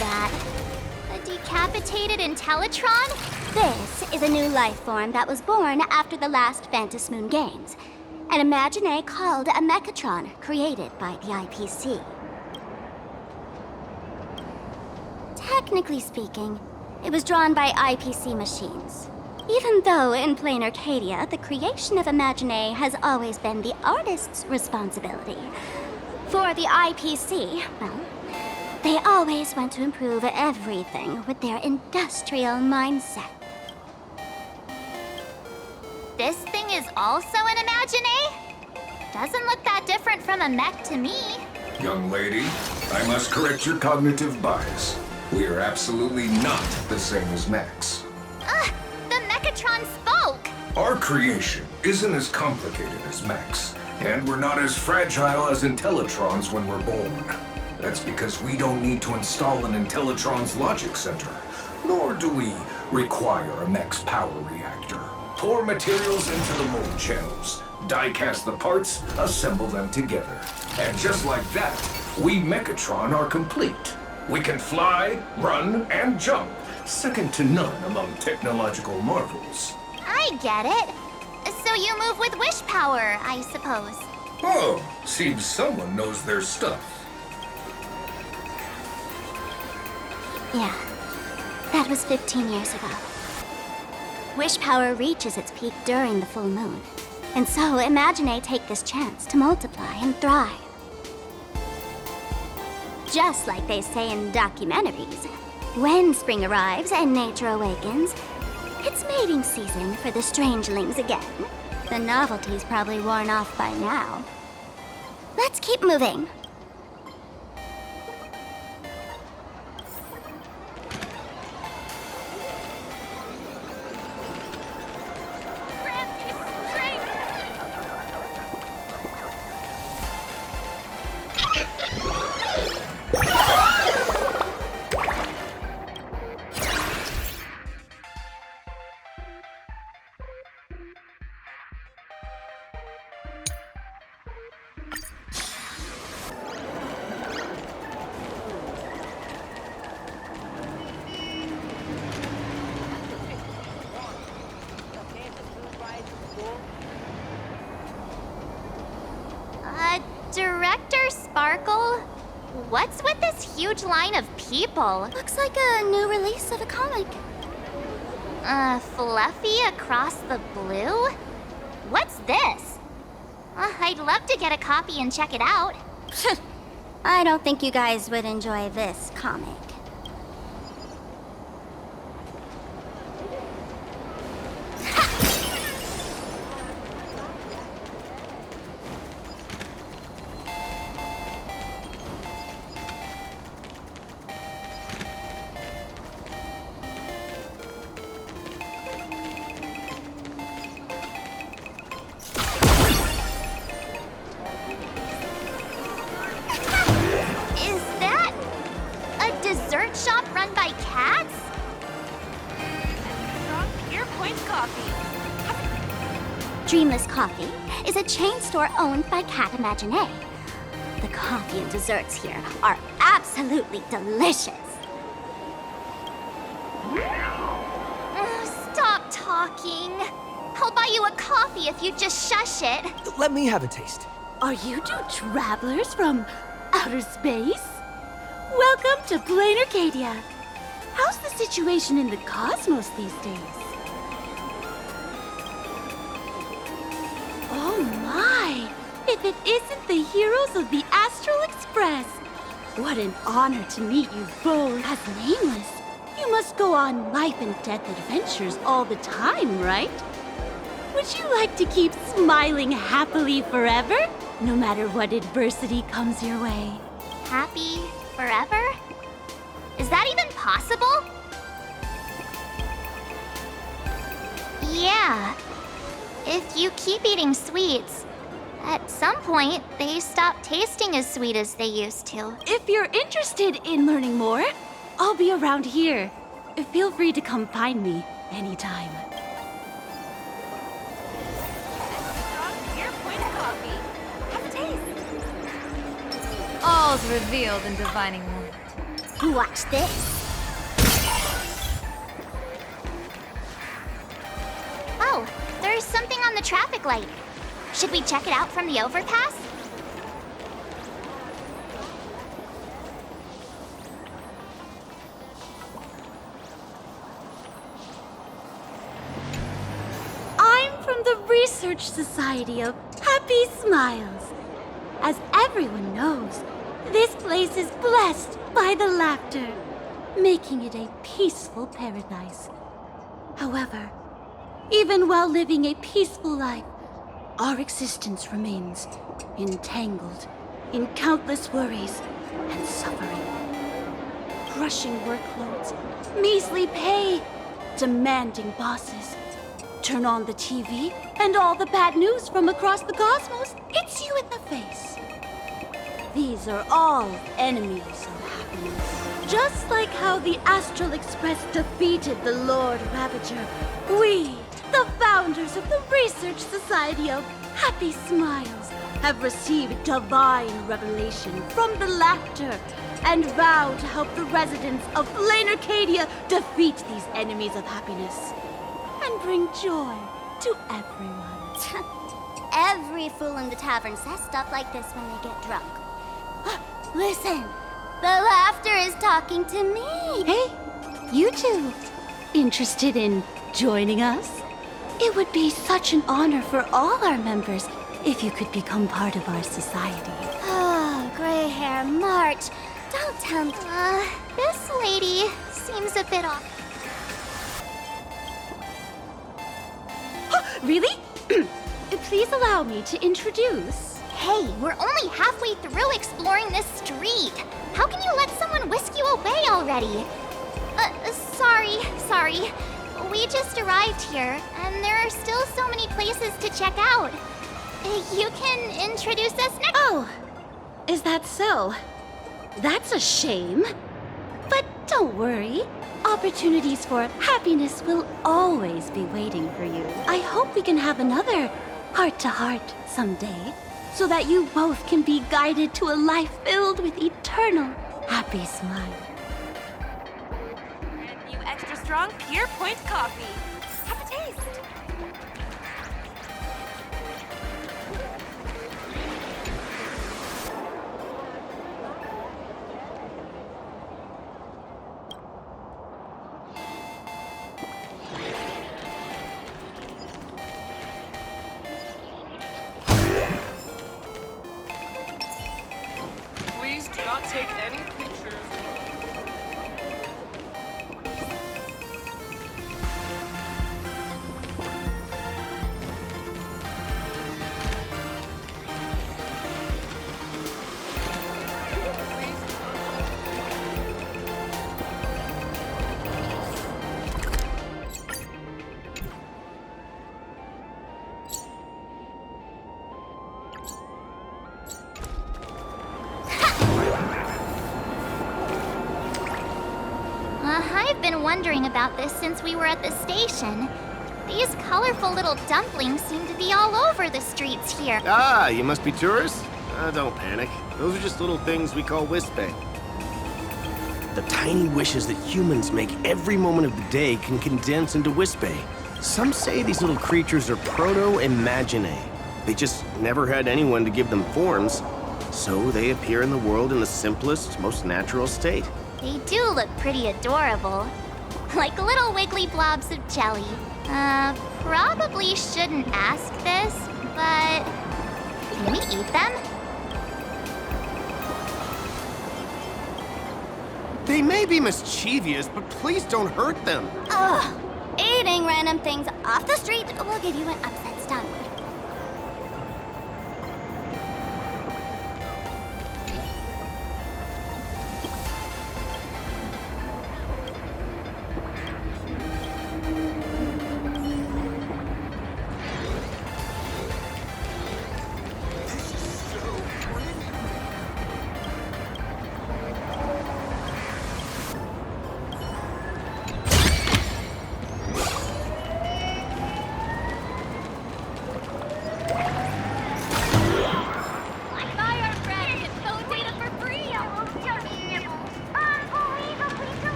that? A decapitated Intellitron? This is a new life form that was born after the last Phantom Moon Games. An Imagine called a Mechatron, created by the IPC. Technically speaking, it was drawn by IPC machines. Even though in plain Arcadia, the creation of Imagine has always been the artist's responsibility. For the IPC, well, they always want to improve everything with their industrial mindset. This thing is also an Imagine? Doesn't look that different from a mech to me. Young lady, I must correct your cognitive bias. We are absolutely not the same as mechs. Ugh, the Mechatron spoke! Our creation isn't as complicated as mechs, and we're not as fragile as Intellitrons when we're born. That's because we don't need to install an Intellitron's logic center, nor do we require a mech's power reactor. Pour materials into the mold channels, die-cast the parts, assemble them together. And just like that, we Mechatron are complete. We can fly, run, and jump, second to none among technological marvels. I get it. So you move with wish power, I suppose. Oh, seems someone knows their stuff. Yeah, that was 15 years ago. Wish power reaches its peak during the full moon. And so Imagine take this chance to multiply and thrive. Just like they say in documentaries, when spring arrives and nature awakens, it's mating season for the strangelings again. The novelty's probably worn off by now. Let's keep moving. Director Sparkle? What's with this huge line of people? Looks like a new release of a comic. Fluffy across the blue? What's this? I'd love to get a copy and check it out. I don't think you guys would enjoy this comic. Shop run by cats? Dreamless Coffee is a chain store owned by Cat Imagine. The coffee and desserts here are absolutely delicious. Stop talking. I'll buy you a coffee if you just shush it. Let me have a taste. Are you two travelers from outer space? Welcome to Plain Arcadia. How's the situation in the cosmos these days? Oh my! If it isn't the heroes of the Astral Express! What an honor to meet you both. As Nameless, you must go on life and death adventures all the time, right? Would you like to keep smiling happily forever, no matter what adversity comes your way? Happy forever? Is that even possible? Yeah. If you keep eating sweets, at some point, they stop tasting as sweet as they used to. If you're interested in learning more, I'll be around here. Feel free to come find me anytime. All's revealed in divining moment. Watch this. Oh, there's something on the traffic light. Should we check it out from the overpass? I'm from the Research Society of Happy Smiles. As everyone knows, this place is blessed by the laughter, making it a peaceful paradise. However, even while living a peaceful life, our existence remains entangled in countless worries and suffering. Crushing workloads, measly pay, demanding bosses. Turn on the TV, and all the bad news from across the cosmos hits you in the face. These are all enemies of happiness. Just like how the Astral Express defeated the Lord Ravager, we, the founders of the Research Society of Happy Smiles, have received divine revelation from the laughter and vow to help the residents of Plain Arcadia defeat these enemies of happiness and bring joy to everyone. Every fool in the tavern says stuff like this when they get drunk. Listen, the laughter is talking to me. Hey, you two, interested in joining us? It would be such an honor for all our members if you could become part of our society. Oh, gray hair March. Don't tell me. This lady seems a bit off. Really? Please allow me to introduce. Hey, we're only halfway through exploring this street. How can you let someone whisk you away already? Sorry. We just arrived here, and there are still so many places to check out. You can introduce us next. Oh, is that so? That's a shame. But don't worry. Opportunities for happiness will always be waiting for you. I hope we can have another heart-to-heart someday, so that you both can be guided to a life filled with eternal happy smile. And you extra strong Pure Point coffee. Have a taste. Please do not take any pictures. I've been wondering about this since we were at the station. These colorful little dumplings seem to be all over the streets here. Ah, you must be tourists? Don't panic. Those are just little things we call wispy. The tiny wishes that humans make every moment of the day can condense into wispy. Some say these little creatures are proto-imaginae. They just never had anyone to give them forms, so they appear in the world in the simplest, most natural state. They do look pretty adorable. Like little wiggly blobs of jelly. Probably shouldn't ask this, but can we eat them? They may be mischievous, but please don't hurt them. Ugh. Eating random things off the street will give you an upset stomach.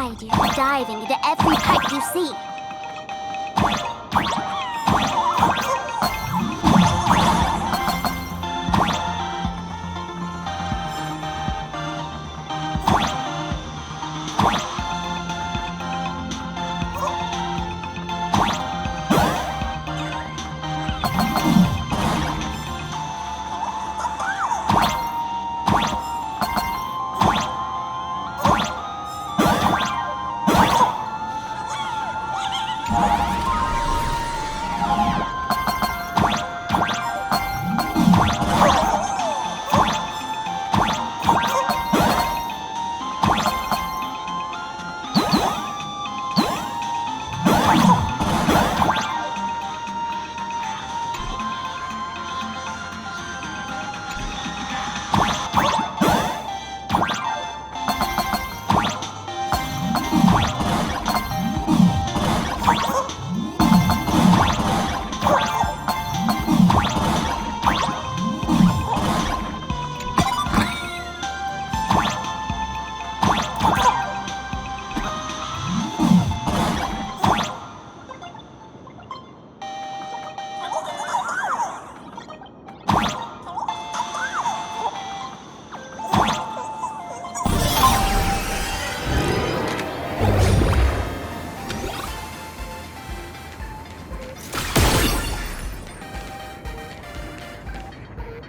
guide you, diving into every pipe you see.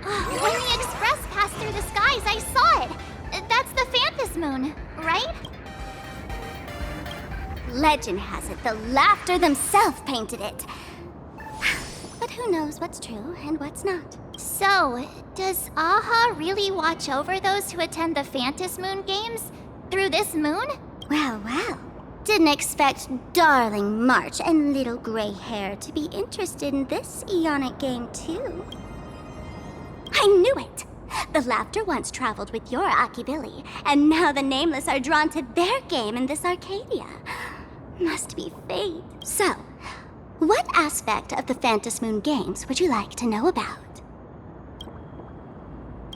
When the express passed through the skies, I saw it. That's the Phantom Moon, right? Legend has it the Laughter themselves painted it. But who knows what's true and what's not? So, does Aha really watch over those who attend the Phantom Moon games through this moon? Well, well. Didn't expect darling March and little gray hair to be interested in this Eonic game, too. I knew it! The Laughter once traveled with your Akibilly, and now the Nameless are drawn to their game in this Arcadia. Must be fate. So, what aspect of the Phantom Moon games would you like to know about?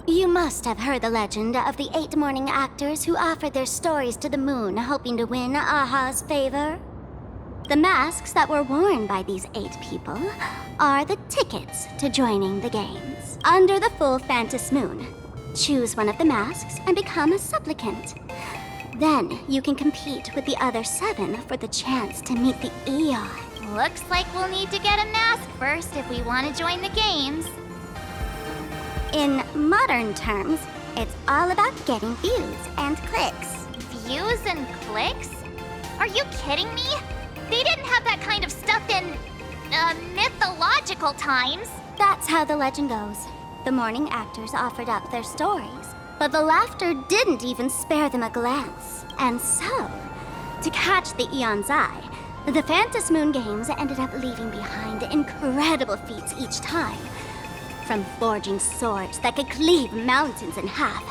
You must have heard the legend of the 8 morning actors who offered their stories to the moon, hoping to win Aha's favor. The masks that were worn by these 8 people are the tickets to joining the games. Under the full Phantom Moon, choose one of the masks and become a supplicant. Then you can compete with the other 7 for the chance to meet the Eon. Looks like we'll need to get a mask first if we want to join the games. In modern terms, it's all about getting views and clicks. Views and clicks? Are you kidding me? They didn't have that kind of stuff in, mythological times. That's how the legend goes. The morning actors offered up their stories, but the Laughter didn't even spare them a glance. And so, to catch the Eon's eye, the Phantom Moon games ended up leaving behind incredible feats each time. From forging swords that could cleave mountains in half,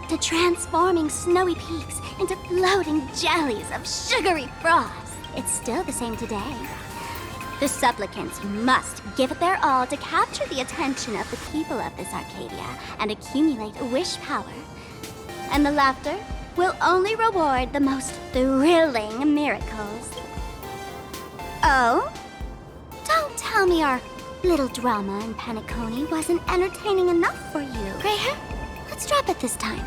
to transforming snowy peaks into floating jellies of sugary frost. It's still the same today. The supplicants must give it their all to capture the attention of the people of this Arcadia and accumulate wish power. And the Laughter will only reward the most thrilling miracles. Oh? Don't tell me our little drama in Penacony wasn't entertaining enough for you. Gray hair, let's drop it this time.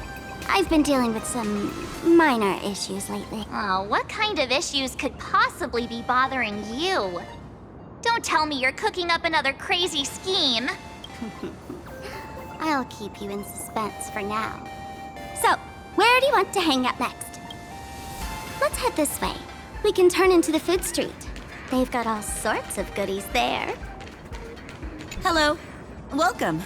I've been dealing with some minor issues lately. Oh, what kind of issues could possibly be bothering you? Don't tell me you're cooking up another crazy scheme. I'll keep you in suspense for now. So, where do you want to hang out next? Let's head this way. We can turn into the food street. They've got all sorts of goodies there. Hello. Welcome.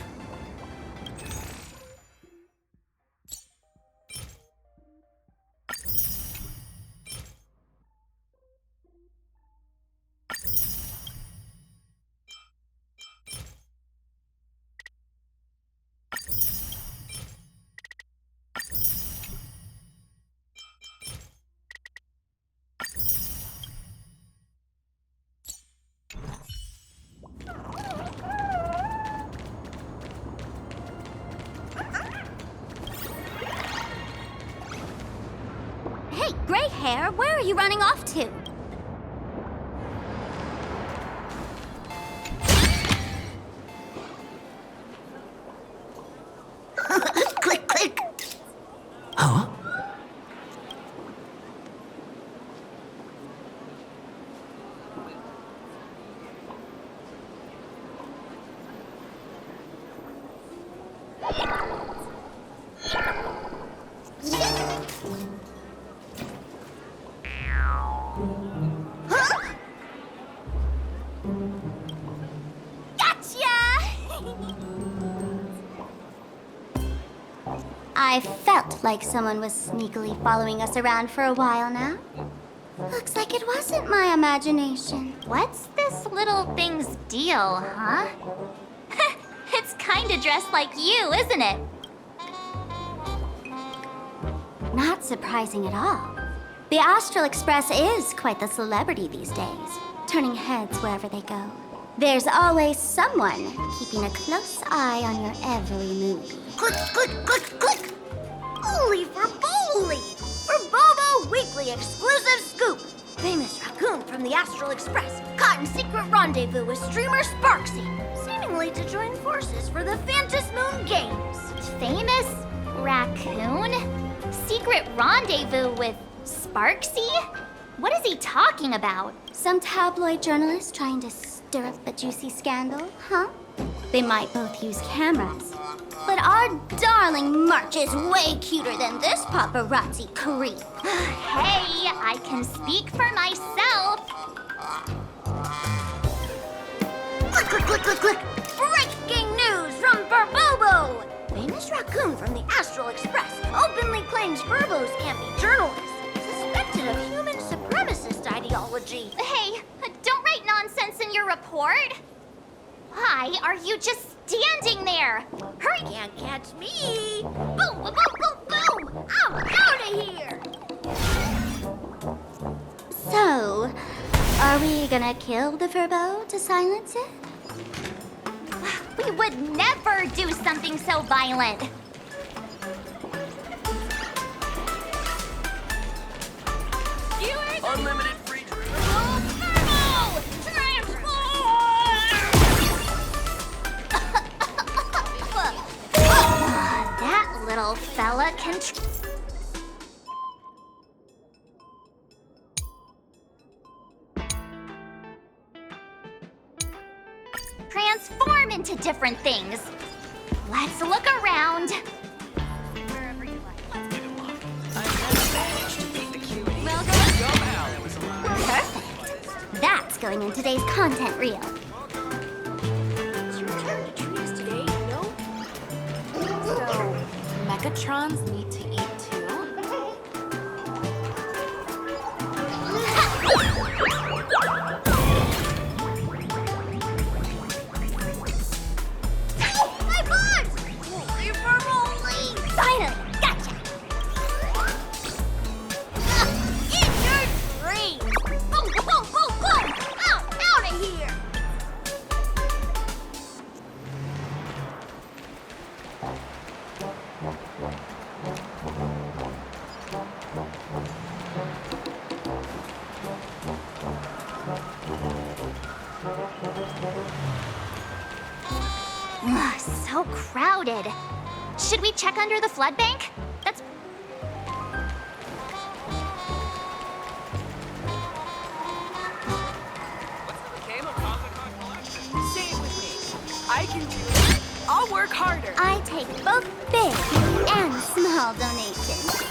Hey, gray hair, where are you running off to? Click, click. Huh? I felt like someone was sneakily following us around for a while now. Looks like it wasn't my imagination. What's this little thing's deal, huh? It's kinda dressed like you, isn't it? Not surprising at all. The Astral Express is quite the celebrity these days, turning heads wherever they go. There's always someone keeping a close eye on your every move. Click, click, click, click! Holy for Bowly! For Bobo Weekly exclusive scoop! Famous raccoon from the Astral Express caught in secret rendezvous with streamer Sparksy, seemingly to join forces for the Phantom Moon Games. Famous raccoon? Secret rendezvous with Sparksy? What is he talking about? Some tabloid journalist trying to stir up a juicy scandal, huh? They might both use cameras. But our darling March is way cuter than this paparazzi creep. Hey, I can speak for myself. Click, click, click, click, click! Breaking news from Burbobo! Famous raccoon from the Astral Express openly claims Burbos can't be journalists, suspected of human supremacist ideology. Hey, don't write nonsense in your report. Why are you just standing there? Hurry! Can't catch me! Boom, boom, boom, boom! I'm out of here! So, are we gonna kill the Furbo to silence it? We would never do something so violent. Viewers, Unlimited free drink. That little fella can... transform into different things. Let's look around. Wherever you like. Managed to beat the cutie. Well, Somehow that was a lie. Perfect. That's going in today's content reel. it's your turn to treat us today, you know? So, Megatrons need to eat too? My butt! Holy for Rolly! Finally, gotcha! In your dreams! Boom, boom, boom, boom! Out of here! Ugh, so crowded. Should we check under the flood bank? That's... What's the game of Honkai collection? Say it with me. I can do it. I'll work harder. I take both big and small donations.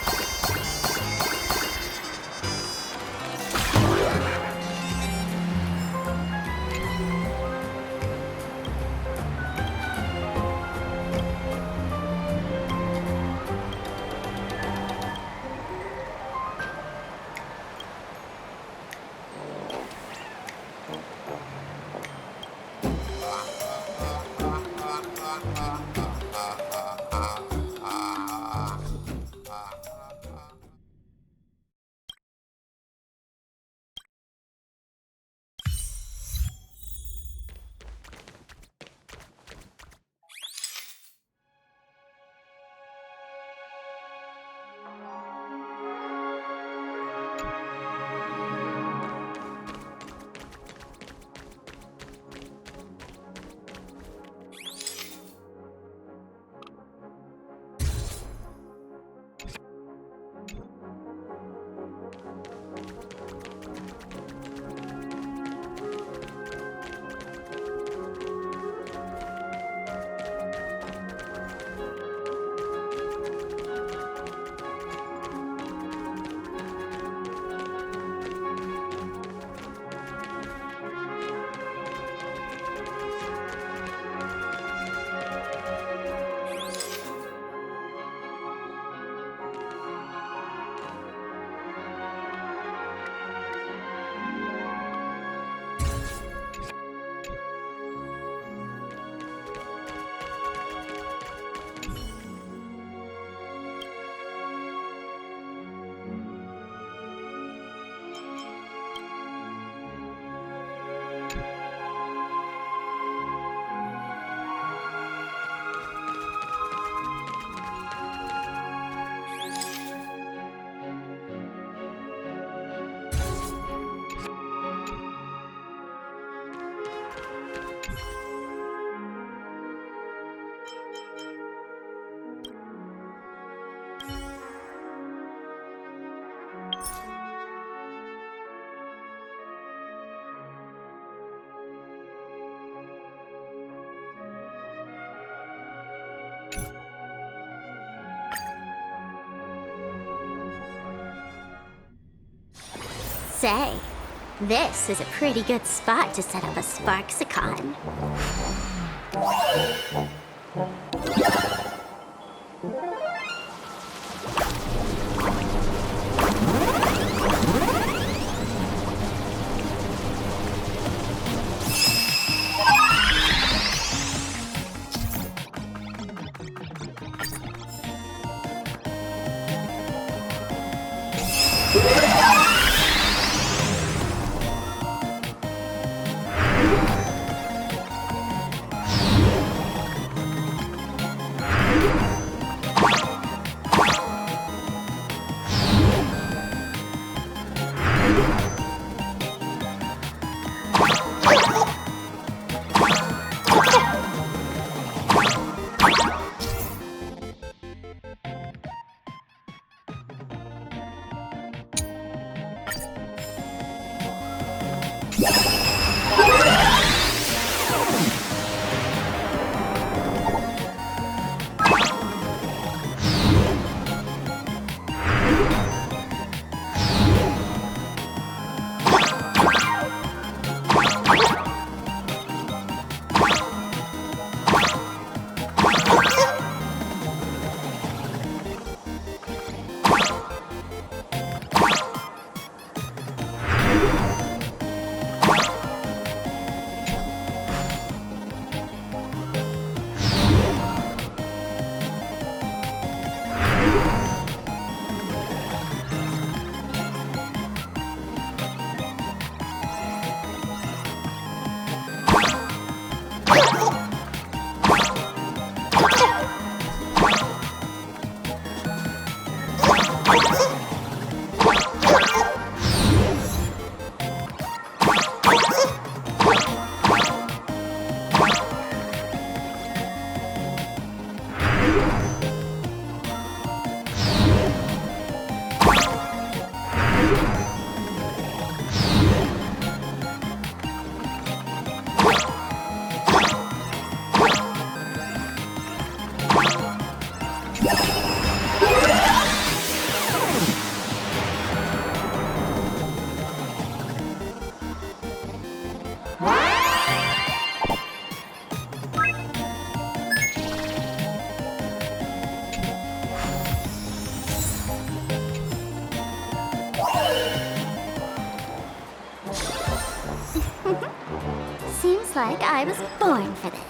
Say, this is a pretty good spot to set up a Sparksicon. Seems like I was born for this.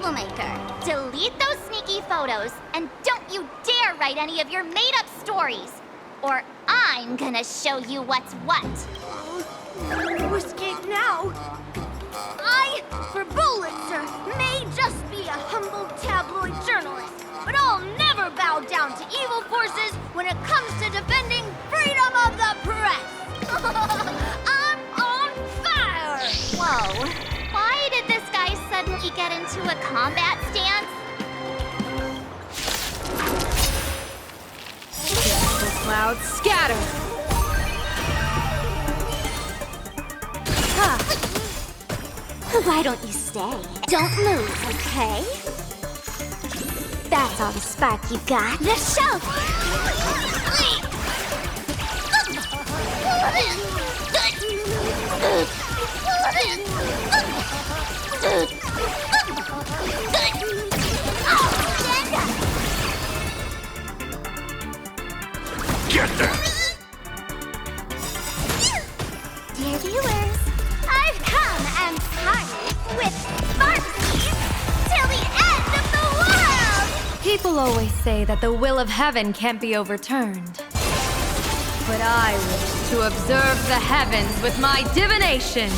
troublemaker. Delete those sneaky photos, and don't you dare write any of your made-up stories, or I'm gonna show you what's what. To escape now. I, for Bullitzer, may just be a humble tabloid journalist, but I'll never bow down to evil forces when it comes to defending freedom of the press. I'm on fire! Whoa. Why did this guy suddenly get into a combat stance? The clouds scatter. Why don't you stay? Don't move, okay? That's all the spark you got. The show! Get them! Dear viewers, I've come and parted with Sparky till the end of the world! People always say that the will of heaven can't be overturned. But I wish to observe the heavens with my divination.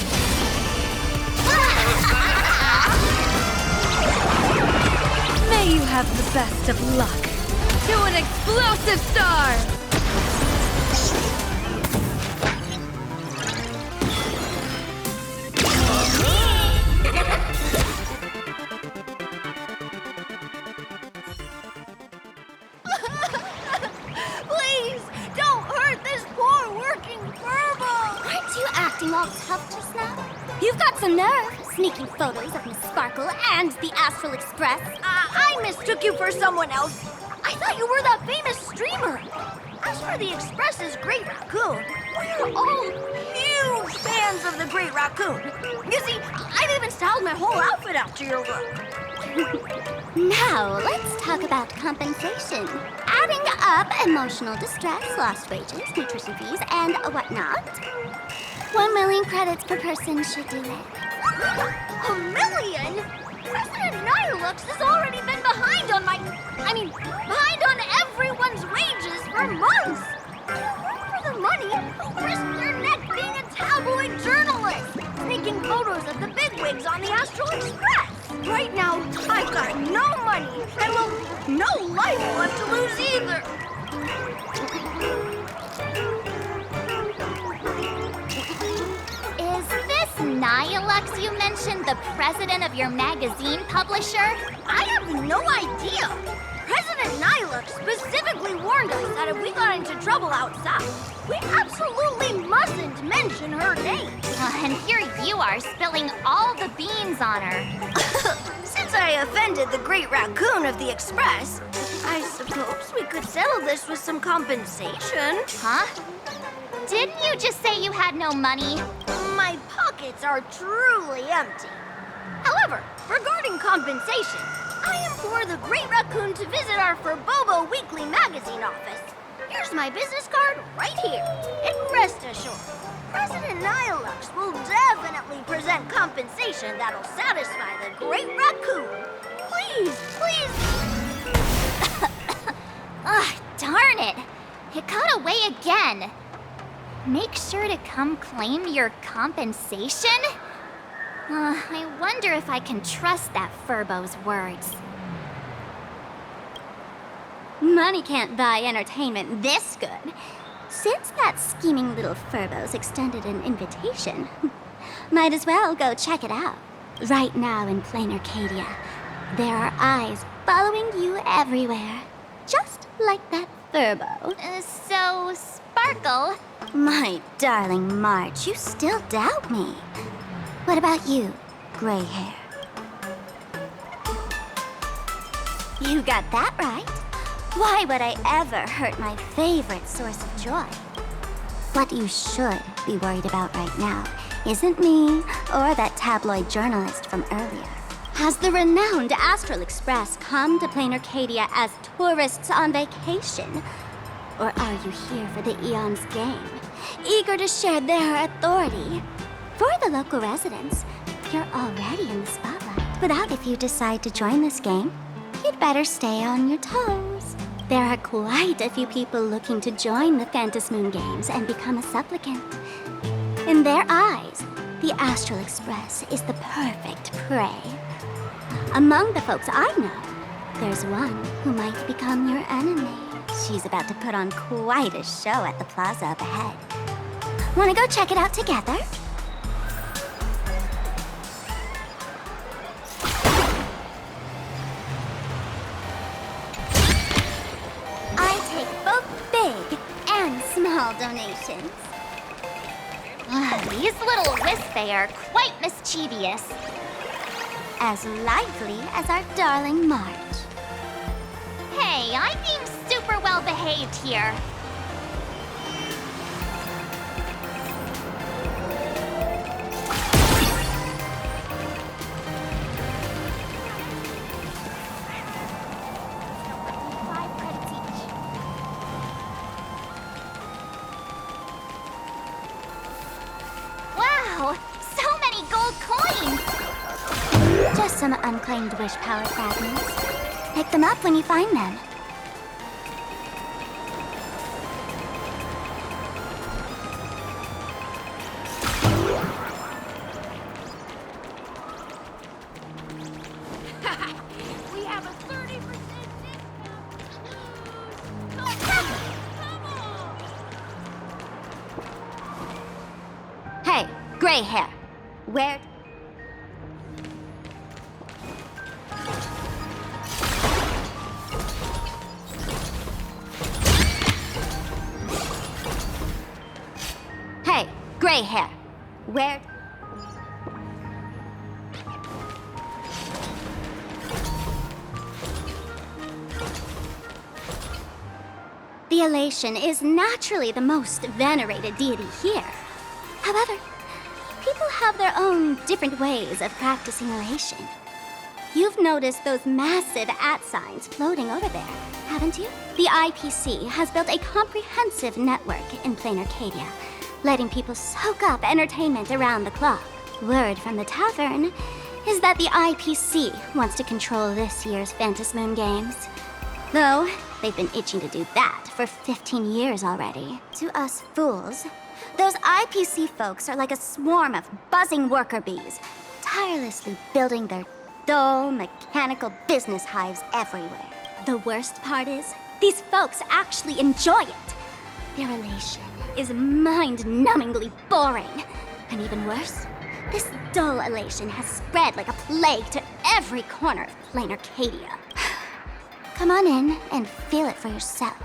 May you have the best of luck. To an explosive star! Please, don't hurt this poor working furball! Aren't you acting all tough just now? You've got some nerve, sneaking photos of Miss Sparkle and the Astral Express. I mistook you for someone else. I thought you were that famous streamer. As for the Express's Great Raccoon, we're all huge fans of the Great Raccoon. You see, I've even styled my whole outfit after your look. Now, let's talk about compensation. Adding up emotional distress, lost wages, nutrition fees, and whatnot. 1 million credits per person should do it. 1 million? President Nihilux has already been behind on behind on everyone's wages for months. To work for the money, risk your neck being a tabloid journalist, sneaking photos of the bigwigs on the Astral Express. Right now, I've got no money and, well, no life left to lose either. Is this Nihilux you mentioned the president of your magazine publisher? I have no idea. President Nihilux specifically warned us that if we got into trouble outside, we absolutely mustn't mention her name. And here you are spilling all the beans on her. Since I offended the Great Raccoon of the Express, I suppose we could settle this with some compensation. Huh? Didn't you just say you had no money? My pockets are truly empty. However, regarding compensation, I implore the Great Raccoon to visit our Furbobo Weekly magazine office. Here's my business card right here. And rest assured, President Nihilux will definitely present compensation that'll satisfy the Great Raccoon. Please, please. Ugh, darn it! It got away again. Make sure to come claim your compensation? I wonder if I can trust that Furbo's words. Money can't buy entertainment this good. Since that scheming little Furbo's extended an invitation, might as well go check it out. Right now in plain Arcadia, there are eyes following you everywhere. Just like that Furbo. So, Sparkle, My darling March, you still doubt me. What about you, gray hair? You got that right. Why would I ever hurt my favorite source of joy? What you should be worried about right now isn't me or that tabloid journalist from earlier. Has the renowned Astral Express come to plain Arcadia as tourists on vacation? Or are you here for the Eon's game, eager to share their authority? For the local residents, you're already in the spotlight. But if you decide to join this game, you'd better stay on your toes. There are quite a few people looking to join the Phantasmoon Games and become a supplicant. In their eyes, the Astral Express is the perfect prey. Among the folks I know, there's one who might become your enemy. She's about to put on quite a show at the plaza up ahead. Wanna go check it out together? I take both big and small donations. These little Wispay are quite mischievous. As lively as our darling March. Hey, I'm being super well behaved here. Wow, so many gold coins! Just some unclaimed wish power fragments. Pick them up when you find them. We have a 30% Hey, gray hair. Where... Hey, gray hair. Where... The elation is naturally the most venerated deity here. However, people have their own different ways of practicing elation. You've noticed those massive @ signs floating over there, haven't you? The IPC has built a comprehensive network in plain Arcadia, letting people soak up entertainment around the clock. Word from the tavern is that the IPC wants to control this year's Phantasmoon Games. Though, they've been itching to do that for 15 years already. To us fools, those IPC folks are like a swarm of buzzing worker bees, tirelessly building their dull, mechanical business hives everywhere. The worst part is, these folks actually enjoy it. Their elation is mind-numbingly boring. And even worse, this dull elation has spread like a plague to every corner of plain Arcadia. Come on in and feel it for yourself.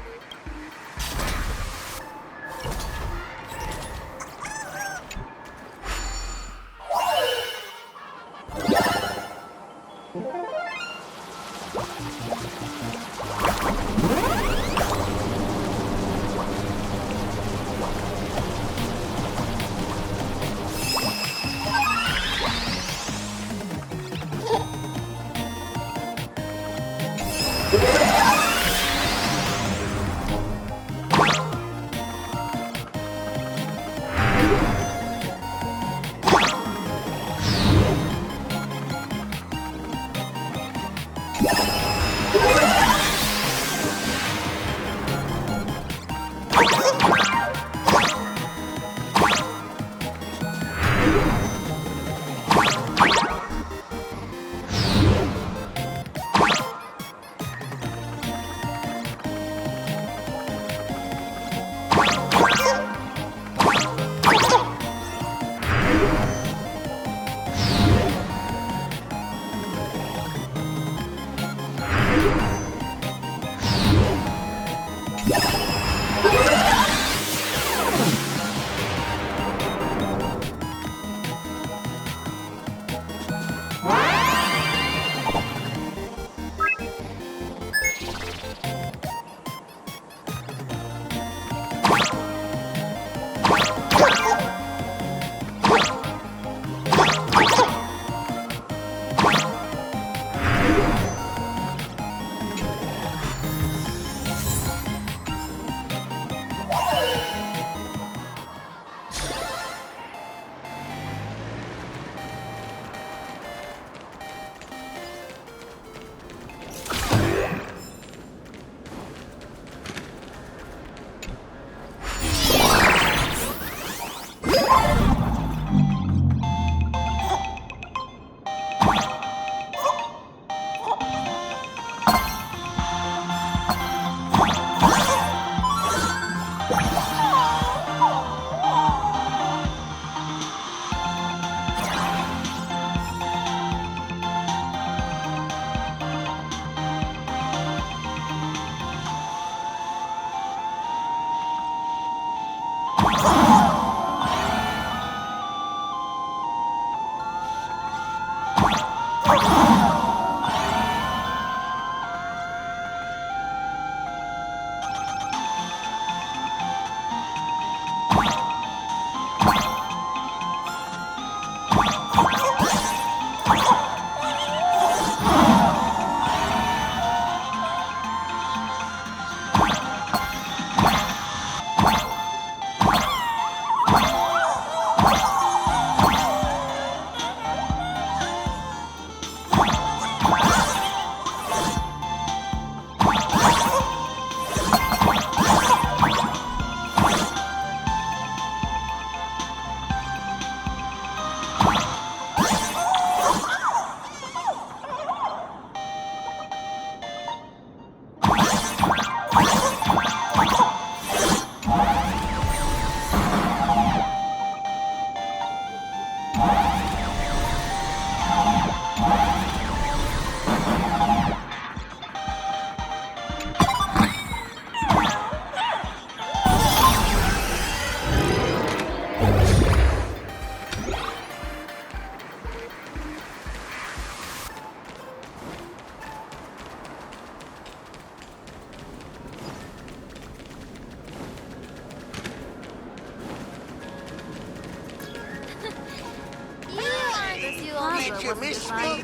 you miss me?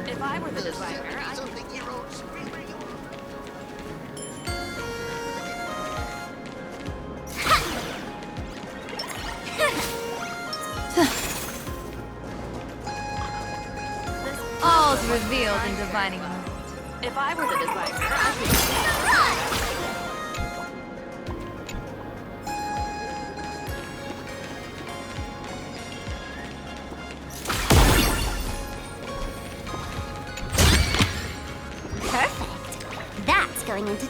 If I were the designer, I'd All's revealed in divining moment. If I were the designer, I'd be... Perfect. That's going into...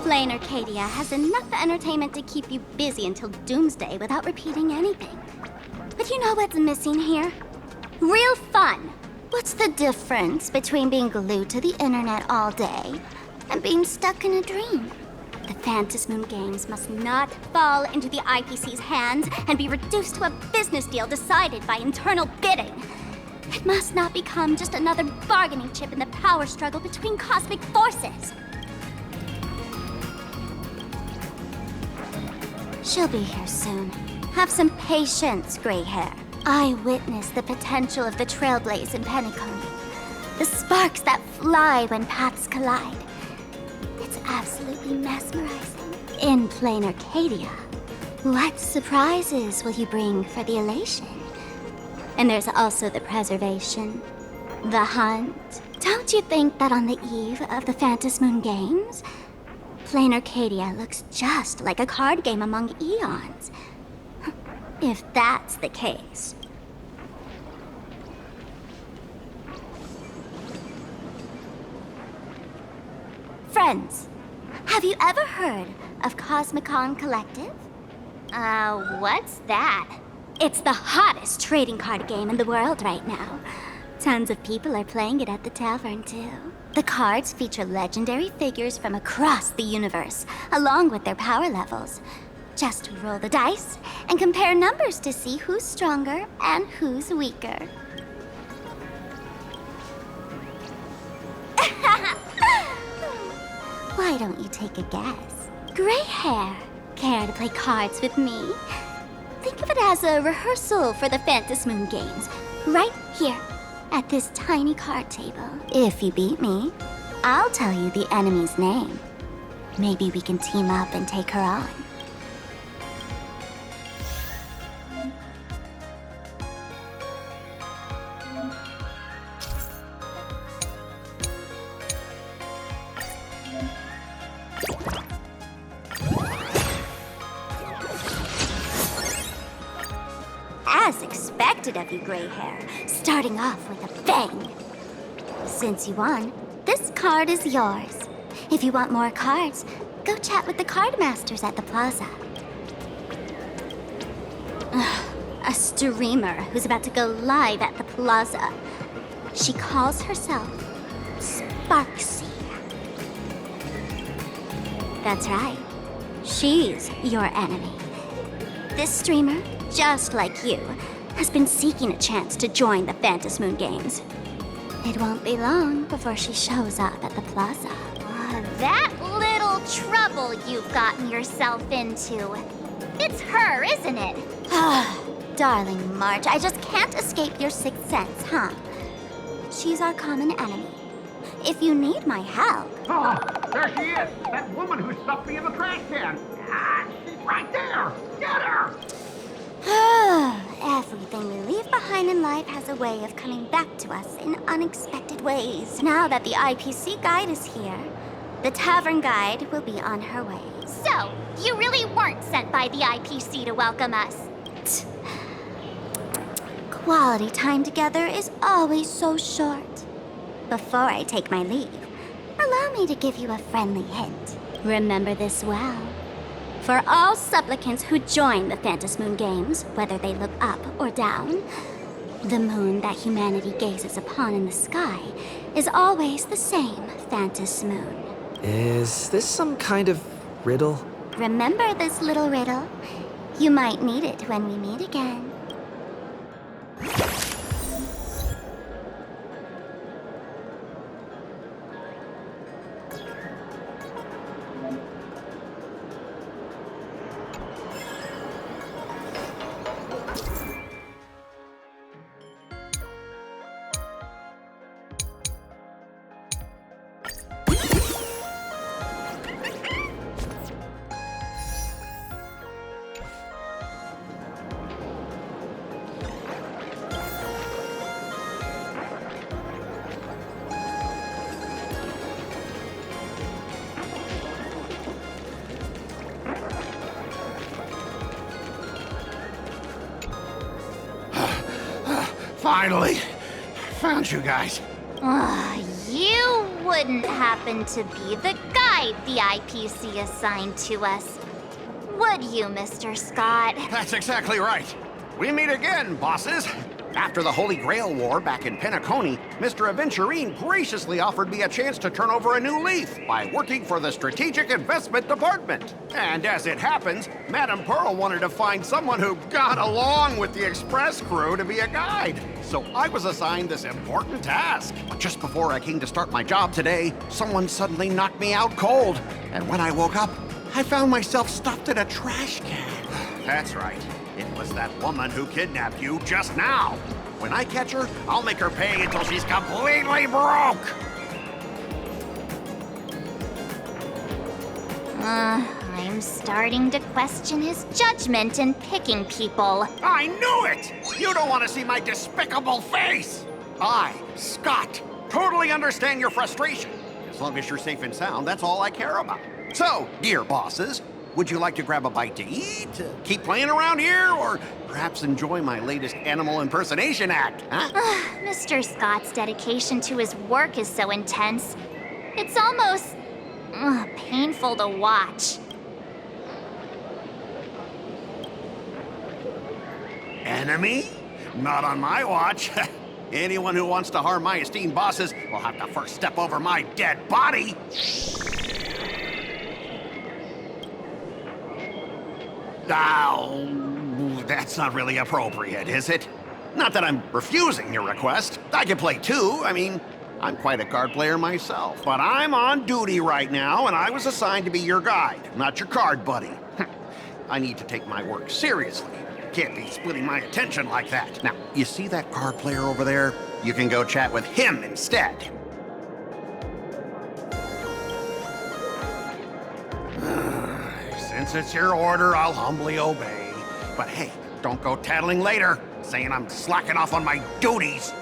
Plain Arcadia has enough entertainment to keep you busy until doomsday without repeating anything. But you know what's missing here? Real fun. What's the difference between being glued to the internet all day and being stuck in a dream? The Phantasmoon Games must not fall into the IPC's hands and be reduced to a business deal decided by internal bidding. It must not become just another bargaining chip in the power struggle between cosmic forces. She'll be here soon. Have some patience, gray hair. I witnessed the potential of the Trailblaze in Penacony. The sparks that fly when paths collide. It's absolutely mesmerizing. In plain Arcadia, what surprises will you bring for the elation? And there's also the preservation, the hunt. Don't you think that on the eve of the Phantasmoon Games, plain Arcadia looks just like a card game among eons? If that's the case. Friends, have you ever heard of Cosmicon Collective? What's that? It's the hottest trading card game in the world right now. Tons of people are playing it at the tavern, too. The cards feature legendary figures from across the universe, along with their power levels. Just roll the dice and compare numbers to see who's stronger and who's weaker. Why don't you take a guess? Gray hair, care to play cards with me? Think of it as a rehearsal for the Phantasmoon Games, right here, at this tiny card table. If you beat me, I'll tell you the enemy's name. Maybe we can team up and take her on. As expected of you, gray hair, starting off with a bang. Since you won, this card is yours. If you want more cards, go chat with the card masters at the plaza. A streamer who's about to go live at the plaza. She calls herself Sparksy. That's right. She's your enemy. This streamer, just like you, has been seeking a chance to join the Phantasmoon Games. It won't be long before she shows up at the plaza. That little trouble you've gotten yourself into. It's her, isn't it? Darling Marge, I just can't escape your sixth sense, huh? She's our common enemy. If you need my help... Oh, there she is! That woman who stuffed me in the trash can! Ah, she's right there! Get her! Everything we leave behind in life has a way of coming back to us in unexpected ways. Now that the IPC guide is here, the tavern guide will be on her way. So, you really weren't sent by the IPC to welcome us. Quality time together is always so short. Before I take my leave, allow me to give you a friendly hint. Remember this well. For all supplicants who join the Phantasmoon Games, whether they look up or down, the moon that humanity gazes upon in the sky is always the same Phantasmoon. Is this some kind of riddle? Remember this little riddle? You might need it when we meet again. Finally! Found you guys. You wouldn't happen to be the guide the IPC assigned to us, would you, Mr. Scott? That's exactly right. We meet again, bosses. After the Holy Grail War back in Penacony, Mr. Aventurine graciously offered me a chance to turn over a new leaf by working for the Strategic Investment Department. And as it happens, Madame Pearl wanted to find someone who got along with the Express crew to be a guide. So I was assigned this important task. But just before I came to start my job today, someone suddenly knocked me out cold. And when I woke up, I found myself stuffed in a trash can. That's right. It was that woman who kidnapped you just now. When I catch her, I'll make her pay until she's completely broke. I'm starting to question his judgment in picking people. I knew it! You don't want to see my despicable face! I, Scott, totally understand your frustration. As long as you're safe and sound, that's all I care about. So, dear bosses, would you like to grab a bite to eat, keep playing around here, or perhaps enjoy my latest animal impersonation act, huh? Mr. Scott's dedication to his work is so intense. It's almost painful to watch. Enemy? Not on my watch. Anyone who wants to harm my esteemed bosses will have to first step over my dead body. Oh, that's not really appropriate, is it? Not that I'm refusing your request. I can play too. I mean, I'm quite a card player myself. But I'm on duty right now, and I was assigned to be your guide, not your card buddy. I need to take my work seriously. Can't be splitting my attention like that. Now, you see that card player over there? You can go chat with him instead. Since it's your order, I'll humbly obey. But hey, don't go tattling later, saying I'm slacking off on my duties.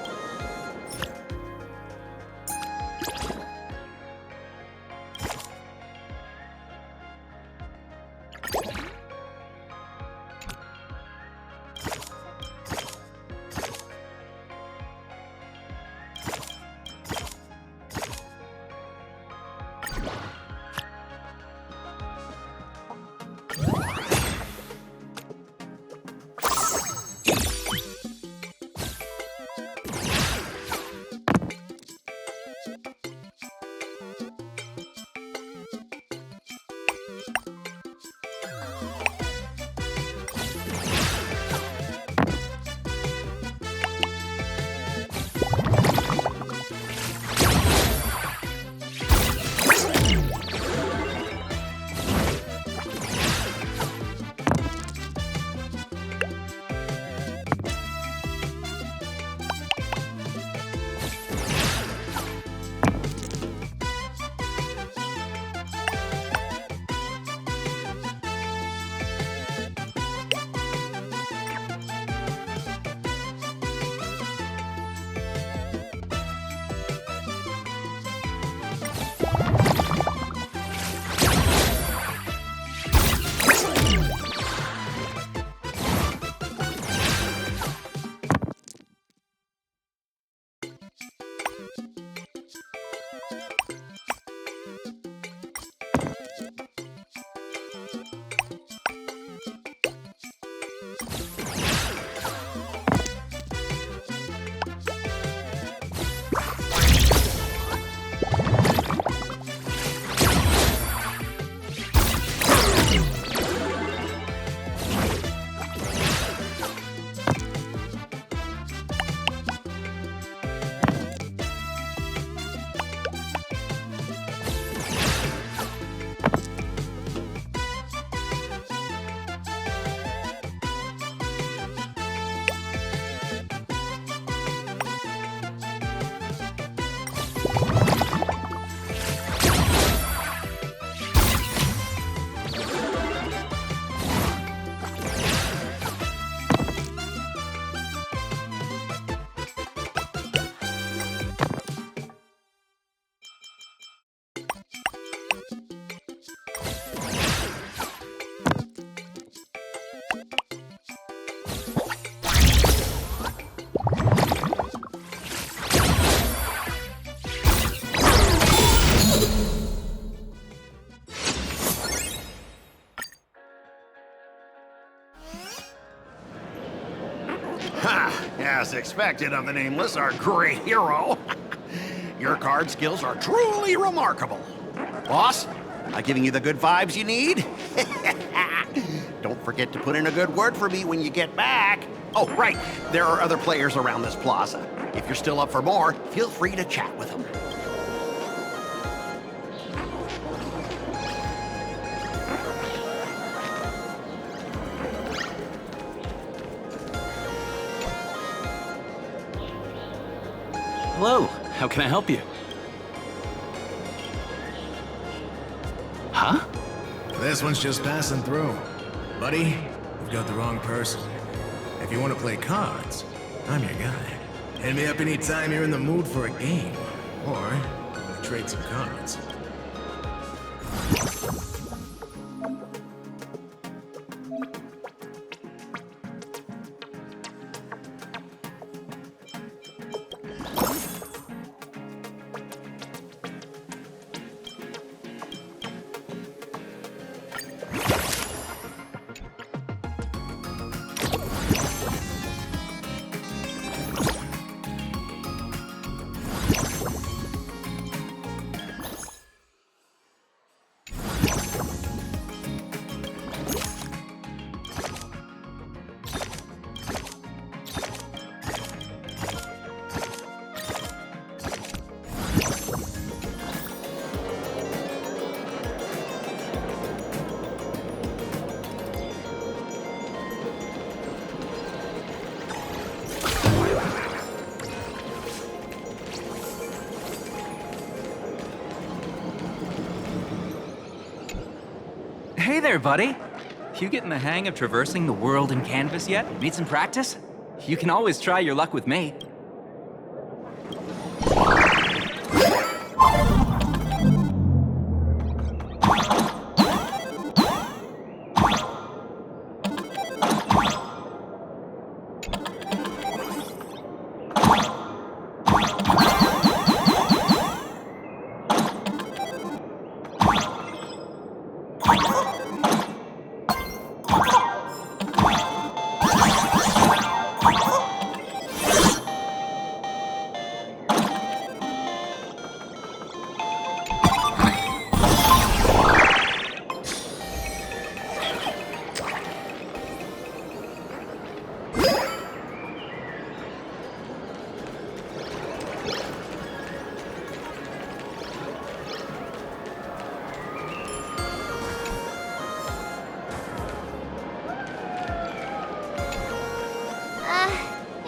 Ha! As expected of the Nameless, our great hero. Your card skills are truly remarkable. Boss, am I giving you the good vibes you need? Don't forget to put in a good word for me when you get back. Oh, right. There are other players around this plaza. If you're still up for more, feel free to chat with them. Hello, how can I help you? Huh? This one's just passing through. Buddy, you've got the wrong person. If you want to play cards, I'm your guy. Hit me up anytime you're in the mood for a game. Or, trade some cards. Hey there, buddy. You getting the hang of traversing the world in canvas yet? Need some practice? You can always try your luck with me.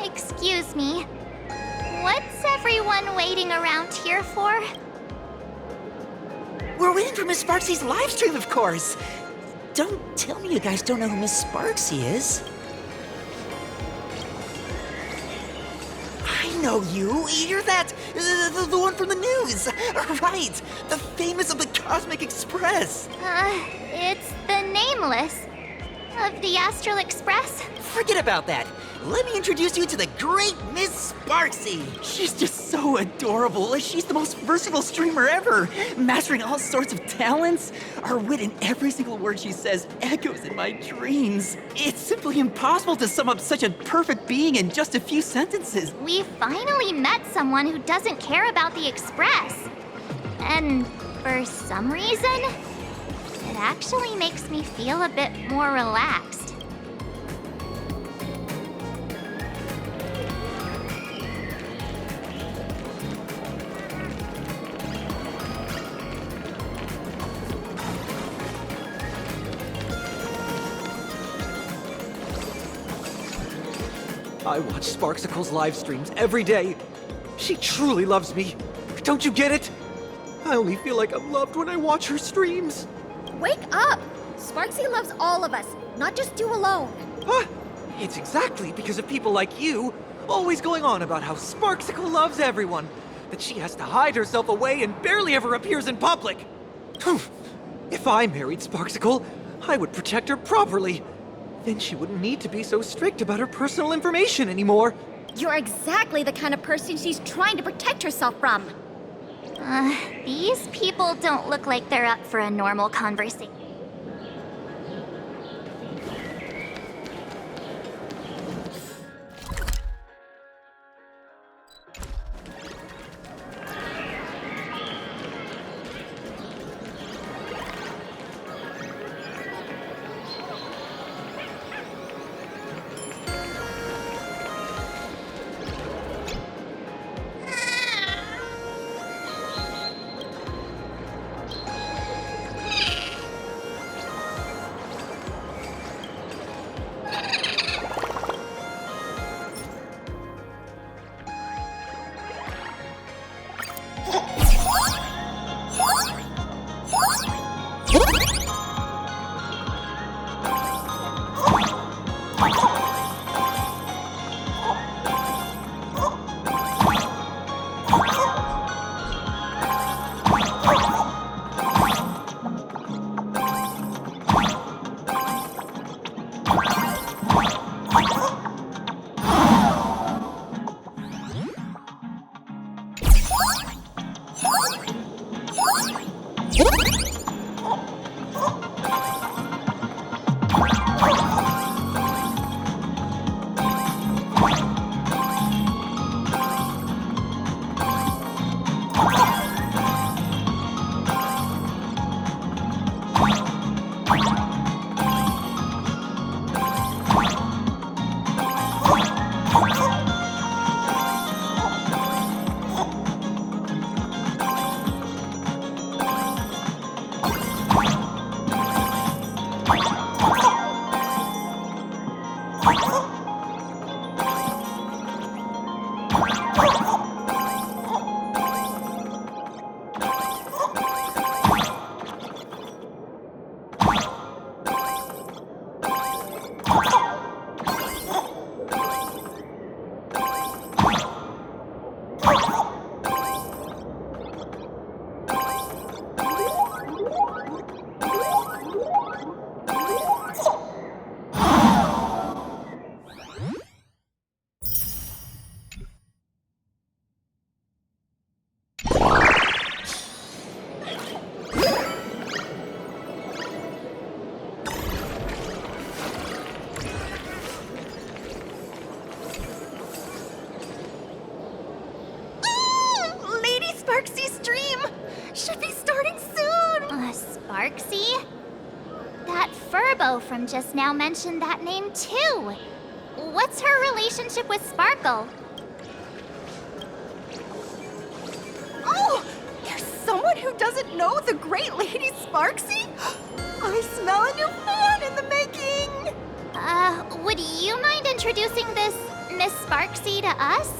Excuse me. What's everyone waiting around here for? We're waiting for Miss Sparksy's live stream, of course. Don't tell me you guys don't know who Miss Sparksy is. I know you. You're that... the one from the news. Right. The famous of the Cosmic Express. It's the Nameless of the Astral Express. Forget about that. Let me introduce you to the great Miss Sparksy. She's just so adorable. She's the most versatile streamer ever, mastering all sorts of talents. Her wit in every single word she says echoes in my dreams. It's simply impossible to sum up such a perfect being in just a few sentences. We finally met someone who doesn't care about the Express. And for some reason, it actually makes me feel a bit more relaxed. I watch Sparksicle's live streams every day. She truly loves me. Don't you get it? I only feel like I'm loved when I watch her streams. Wake up! Sparksy loves all of us, not just you alone. Huh? It's exactly because of people like you always going on about how Sparksicle loves everyone that she has to hide herself away and barely ever appears in public. If I married Sparksicle, I would protect her properly. Then she wouldn't need to be so strict about her personal information anymore. You're exactly the kind of person she's trying to protect herself from. These people don't look like they're up for a normal conversation. Sparksy? That Furbo from just now mentioned that name too. What's her relationship with Sparkle? Oh! There's someone who doesn't know the great Lady Sparksy? I smell a new fan in the making! Would you mind introducing this Miss Sparksy to us?